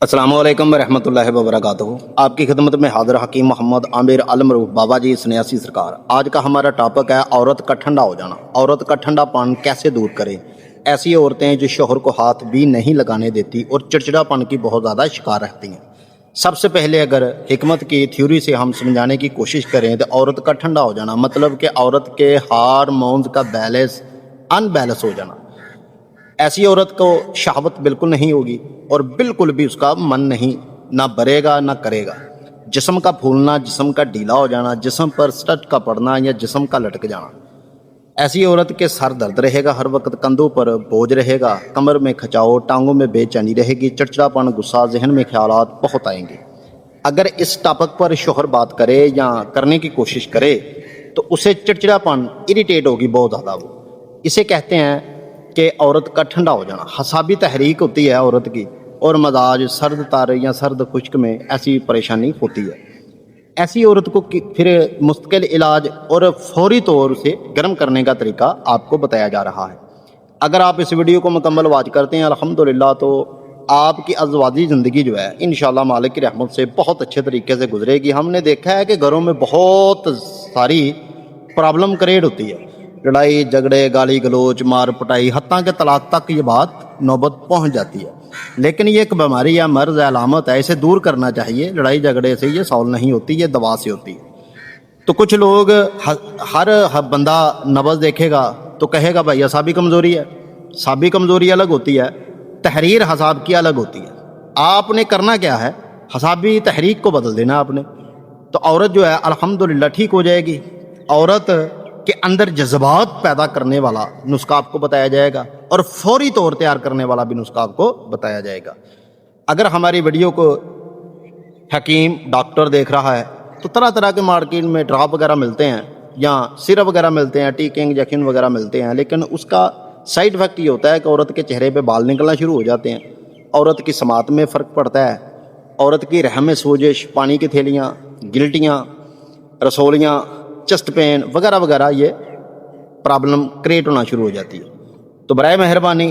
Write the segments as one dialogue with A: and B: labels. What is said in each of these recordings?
A: अस्सलामु अलैकुम वरहमतुल्लाहि वबरकातुहू। आपकी खिदमत में हाजिर हकीम मोहम्मद आमिर अलमरूफ बाबा जी सन्यासी सरकार। आज का हमारा टॉपिक है औरत का ठंडा हो जाना। औरत का ठंडापन कैसे दूर करें। ऐसी औरतें जो शोहर को हाथ भी नहीं लगाने देती और चिड़चिड़ापन की बहुत ज़्यादा शिकार रहती हैं। सबसे पहले अगर हिकमत की थ्योरी से हम समझाने की कोशिश करें तो औरत का ठंडा हो जाना मतलब कि औरत के हार्मोन्स का बैलेंस अनबैलेंस हो जाना। ऐसी औरत को शहावत बिल्कुल नहीं होगी और बिल्कुल भी उसका मन नहीं ना भरेगा ना करेगा। जिस्म का फूलना, जिस्म का ढीला हो जाना, जिस्म पर स्टट का पड़ना या जिस्म का लटक जाना। ऐसी औरत के सर दर्द रहेगा, हर वक्त कंधों पर बोझ रहेगा, कमर में खचाओ, टांगों में बेचैनी रहेगी, चिड़चिड़ापन, गुस्सा, जहन में ख्यालात बहुत आएंगे। अगर इस टॉपिक पर शोहर बात करे या करने की कोशिश करे तो उसे चिड़चिड़ापन, इरिटेट होगी बहुत ज़्यादा। वो इसे कहते हैं कि औरत का ठंडा हो जाना। हसाबी तहरीक होती है औरत की और मजाज सर्द तर या सर्द खुश्क में ऐसी परेशानी होती है। ऐसी औरत को फिर मुस्तकिल इलाज और फौरी तौर से गर्म करने का तरीका आपको बताया जा रहा है। अगर आप इस वीडियो को मुकम्मल वाच करते हैं अल्हम्दुलिल्लाह तो आपकी अज़वाजी ज़िंदगी जो है इंशाअल्लाह मालिक की रहमत से बहुत अच्छे तरीके से गुजरेगी। हमने देखा है कि घरों में बहुत सारी प्रॉब्लम क्रिएट होती है, लड़ाई झगड़े, गाली गलोच, मार पटाई, हत्ता के तलाक तक ये बात नौबत पहुंच जाती है। लेकिन ये एक बीमारी या मर्ज है, अलामत है, इसे दूर करना चाहिए। लड़ाई झगड़े से ये सॉल्व नहीं होती, ये दवा से होती है। तो कुछ लोग हर बंदा नब्ज़ देखेगा तो कहेगा भाई हसाबी कमज़ोरी है। साबी कमज़ोरी अलग होती है, तहरीर हसाब की अलग होती है। आपने करना क्या है, हसाबी तहरीक को बदल देना आपने, तो औरत जो है अल्हम्दुलिल्लाह ठीक हो जाएगी। औरत के अंदर जज्बात पैदा करने वाला नुस्खा आपको बताया जाएगा और फौरी तौर तैयार करने वाला भी नुस्खा आपको बताया जाएगा। अगर हमारी वीडियो को हकीम डॉक्टर देख रहा है तो तरह तरह के मार्केट में ड्रॉप वगैरह मिलते हैं या सिरप वगैरह मिलते हैं, टीके इंजेक्शन वगैरह मिलते हैं, लेकिन उसका साइड इफेक्ट ये होता है कि औरत के चेहरे पे बाल निकलना शुरू हो जाते हैं, औरत की समात में फ़र्क पड़ता है, औरत की रहम में सोजिश, पानी की थैलियाँ, गिल्टियाँ, रसोलियाँ, चेस्ट पेन वगैरह वगैरह ये प्रॉब्लम क्रिएट होना शुरू हो जाती है। तो बराए मेहरबानी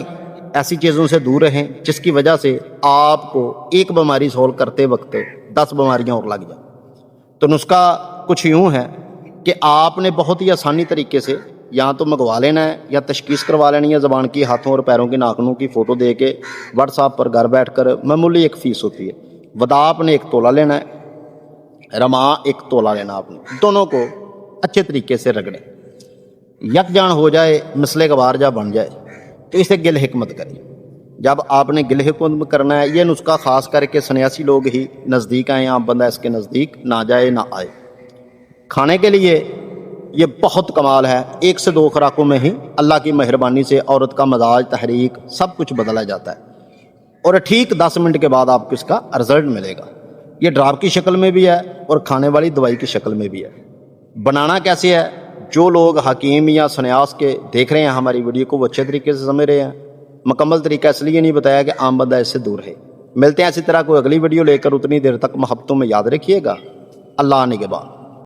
A: ऐसी चीज़ों से दूर रहें जिसकी वजह से आपको एक बीमारी सॉल्व करते वक्त 10 बीमारियां और लग जाए। तो नुस्खा कुछ यूँ है कि आपने बहुत ही आसानी तरीके से या तो मंगवा लेना है या तशखीस करवा लेनी है ज़बान की, हाथों और पैरों की, नाखूनों की फ़ोटो दे के व्हाट्सएप पर घर बैठ कर। मामूली एक फ़ीस होती है। वदा आपने 1 तोला लेना है, रमा 1 तोला लेना आपने, दोनों को अच्छे तरीके से रगड़ें, यकजान हो जाए, मिसले गवार जा बन जाए तो इसे गिल हिकमत करें। जब आपने गिल हिकमत करना है, ये नुस्खा ख़ास करके सन्यासी लोग ही नज़दीक आएँ, आम बंदा इसके नज़दीक ना जाए ना आए। खाने के लिए ये बहुत कमाल है, 1 से 2 खुराकों में ही अल्लाह की मेहरबानी से औरत का मजाज, तहरीक सब कुछ बदला जाता है और ठीक 10 मिनट के बाद आपको इसका रिजल्ट मिलेगा। ये ड्राप की शक्ल में भी है और खाने वाली दवाई की शक्ल में भी है। बनाना कैसे है, जो लोग हकीम या सन्यास के देख रहे हैं हमारी वीडियो को वो अच्छे तरीके से समझ रहे हैं। मुकम्मल तरीका इसलिए नहीं बताया कि आम बंदा इससे दूर है। मिलते हैं इसी तरह कोई अगली वीडियो लेकर, उतनी देर तक मोहब्बतों में याद रखिएगा। अल्लाह निगहबान।